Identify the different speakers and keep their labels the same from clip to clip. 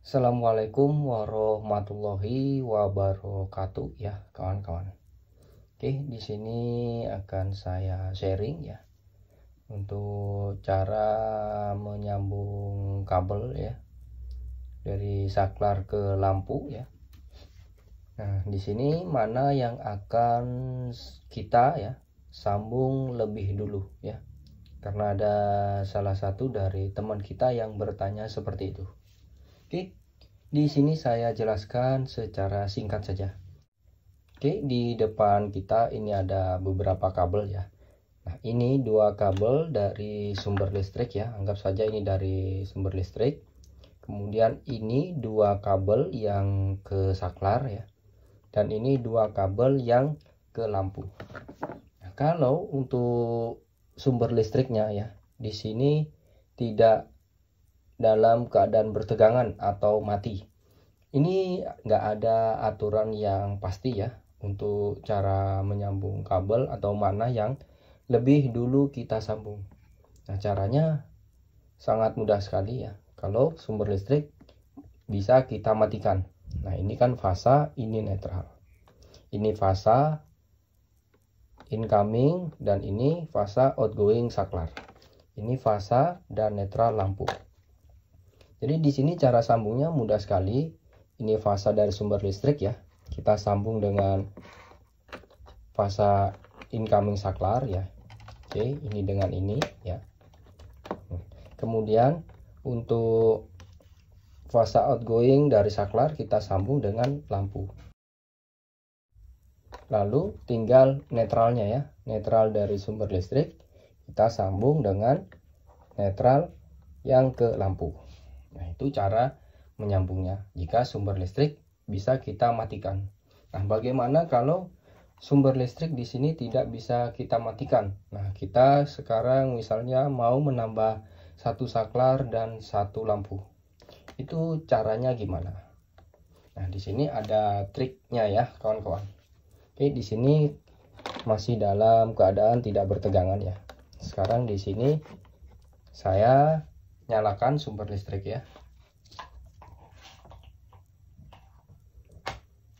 Speaker 1: Assalamualaikum warahmatullahi wabarakatuh ya kawan-kawan. Oke, di sini akan saya sharing ya untuk cara menyambung kabel ya dari saklar ke lampu ya. Nah, di sini mana yang akan kita ya sambung lebih dulu ya. Karena ada salah satu dari teman kita yang bertanya seperti itu. Oke, di sini saya jelaskan secara singkat saja. Oke, di depan kita ini ada beberapa kabel ya. Nah, ini dua kabel dari sumber listrik ya. Anggap saja ini dari sumber listrik. Kemudian ini dua kabel yang ke saklar ya. Dan ini dua kabel yang ke lampu. Nah, kalau untuk sumber listriknya ya, di sini tidak dalam keadaan bertegangan atau mati. Ini nggak ada aturan yang pasti ya untuk cara menyambung kabel atau mana yang lebih dulu kita sambung. Nah, caranya sangat mudah sekali ya. Kalau sumber listrik bisa kita matikan. Nah, ini kan fasa, ini netral. Ini fasa incoming dan ini fasa outgoing saklar. Ini fasa dan netral lampu. Jadi di sini cara sambungnya mudah sekali. Ini fasa dari sumber listrik ya. Kita sambung dengan fasa incoming saklar ya. Oke, ini dengan ini ya. Kemudian untuk fasa outgoing dari saklar kita sambung dengan lampu. Lalu tinggal netralnya ya. Netral dari sumber listrik kita sambung dengan netral yang ke lampu. Nah, itu cara menyambungnya. Jika sumber listrik bisa kita matikan. Nah, bagaimana kalau sumber listrik di sini tidak bisa kita matikan? Nah, kita sekarang misalnya mau menambah satu saklar dan satu lampu. Itu caranya gimana? Nah, di sini ada triknya ya, kawan-kawan. Oke, di sini masih dalam keadaan tidak bertegangan ya. Sekarang di sini saya nyalakan sumber listrik ya.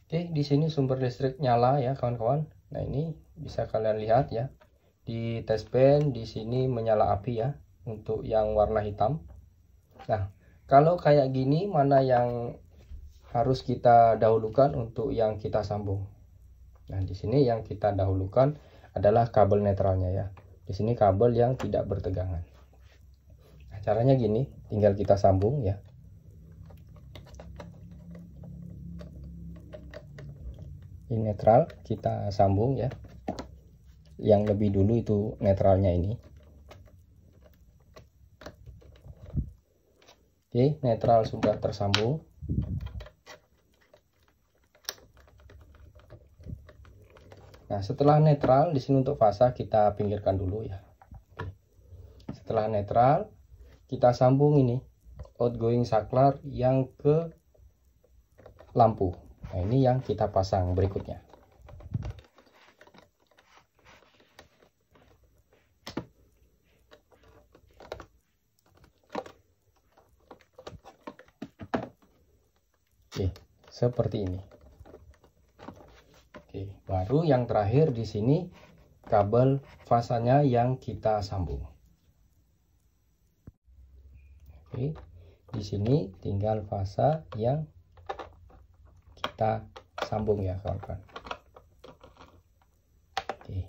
Speaker 1: Oke, di sini sumber listrik nyala ya kawan-kawan. Nah, ini bisa kalian lihat ya. Di test pen di sini menyala api ya untuk yang warna hitam. Nah, kalau kayak gini mana yang harus kita dahulukan untuk yang kita sambung? Nah, di sini yang kita dahulukan adalah kabel netralnya ya. Di sini kabel yang tidak bertegangan. Caranya gini, tinggal kita sambung ya. Ini netral, kita sambung ya. Yang lebih dulu itu netralnya ini. Oke, netral sudah tersambung. Nah, setelah netral di sini untuk fasa kita pinggirkan dulu ya. Oke. Setelah netral kita sambung ini outgoing saklar yang ke lampu. Nah, ini yang kita pasang berikutnya. Oke, seperti ini. Oke, baru yang terakhir di sini kabel fasanya yang kita sambung. Oke, di sini tinggal fasa yang kita sambung ya kawan-kawan. Oke.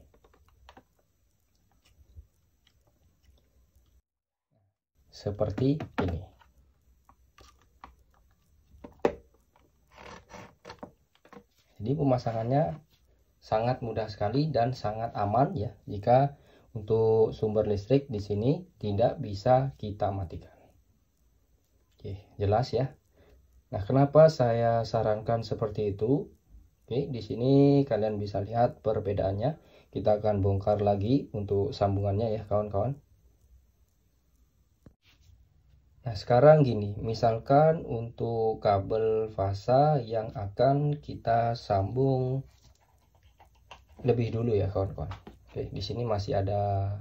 Speaker 1: Seperti ini. Jadi pemasangannya sangat mudah sekali dan sangat aman ya jika untuk sumber listrik di sini tidak bisa kita matikan. Oke, jelas ya. Nah, kenapa saya sarankan seperti itu? Oke, di sini kalian bisa lihat perbedaannya. Kita akan bongkar lagi untuk sambungannya ya, kawan-kawan. Nah, sekarang gini, misalkan untuk kabel fasa yang akan kita sambung lebih dulu ya, kawan-kawan. Oke, di sini masih ada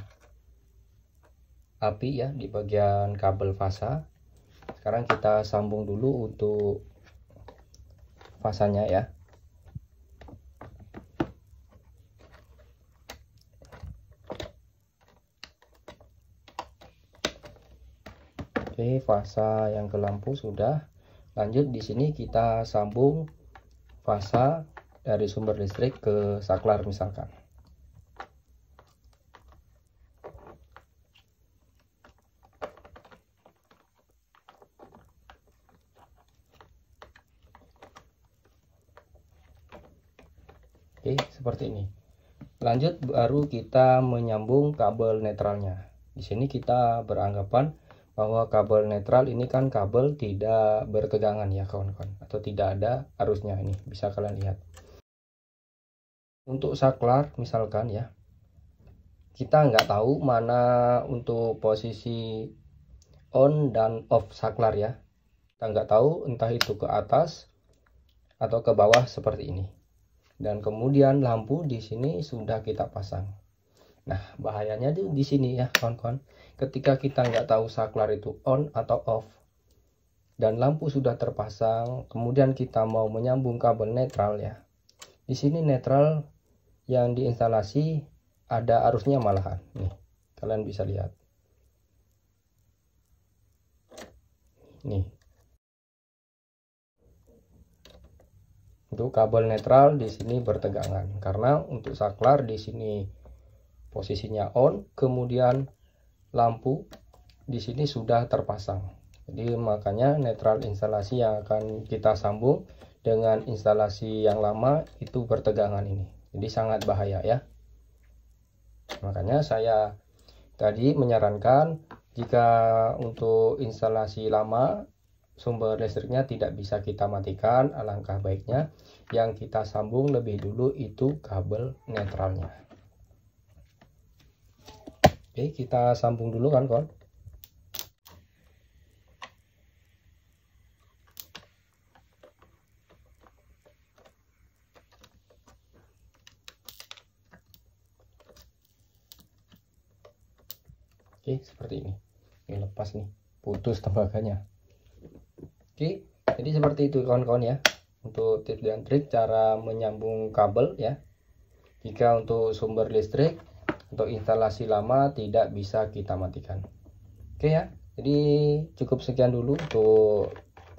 Speaker 1: api ya di bagian kabel fasa. Sekarang kita sambung dulu untuk fasanya ya. Oke, fasa yang ke lampu sudah. Lanjut di sini kita sambung fasa dari sumber listrik ke saklar misalkan. Oke, seperti ini. Lanjut baru kita menyambung kabel netralnya. Di sini kita beranggapan bahwa kabel netral ini kan kabel tidak bertegangan ya kawan-kawan, atau tidak ada arusnya. Ini bisa kalian lihat. Untuk saklar misalkan ya, kita nggak tahu mana untuk posisi on dan off saklar ya. Kita nggak tahu entah itu ke atas atau ke bawah seperti ini. Dan kemudian lampu di sini sudah kita pasang. Nah, bahayanya di sini ya kawan-kawan. Ketika kita nggak tahu saklar itu on atau off dan lampu sudah terpasang, kemudian kita mau menyambung kabel netral ya. Di sini netral yang diinstalasi ada arusnya malahan. Nih, kalian bisa lihat. Nih. Untuk kabel netral di sini bertegangan karena untuk saklar di sini posisinya on, kemudian lampu di sini sudah terpasang. Jadi makanya netral instalasi yang akan kita sambung dengan instalasi yang lama itu bertegangan ini. Jadi sangat bahaya ya. Makanya saya tadi menyarankan jika untuk instalasi lama sumber listriknya tidak bisa kita matikan, alangkah baiknya yang kita sambung lebih dulu itu kabel netralnya. Oke, kita sambung dulu kan kawan. Oke, seperti ini. Ini lepas nih, putus tembaganya. Oke, jadi seperti itu kawan-kawan ya. Untuk tips dan trik cara menyambung kabel ya. Jika untuk sumber listrik untuk instalasi lama tidak bisa kita matikan. Oke ya, jadi cukup sekian dulu untuk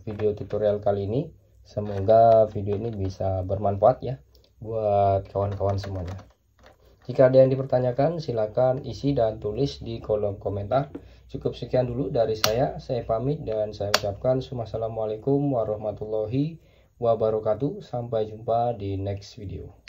Speaker 1: video tutorial kali ini. Semoga video ini bisa bermanfaat ya buat kawan-kawan semuanya. Jika ada yang dipertanyakan silakan isi dan tulis di kolom komentar. Cukup sekian dulu dari saya pamit dan saya ucapkan wassalamualaikum warahmatullahi wabarakatuh. Sampai jumpa di next video.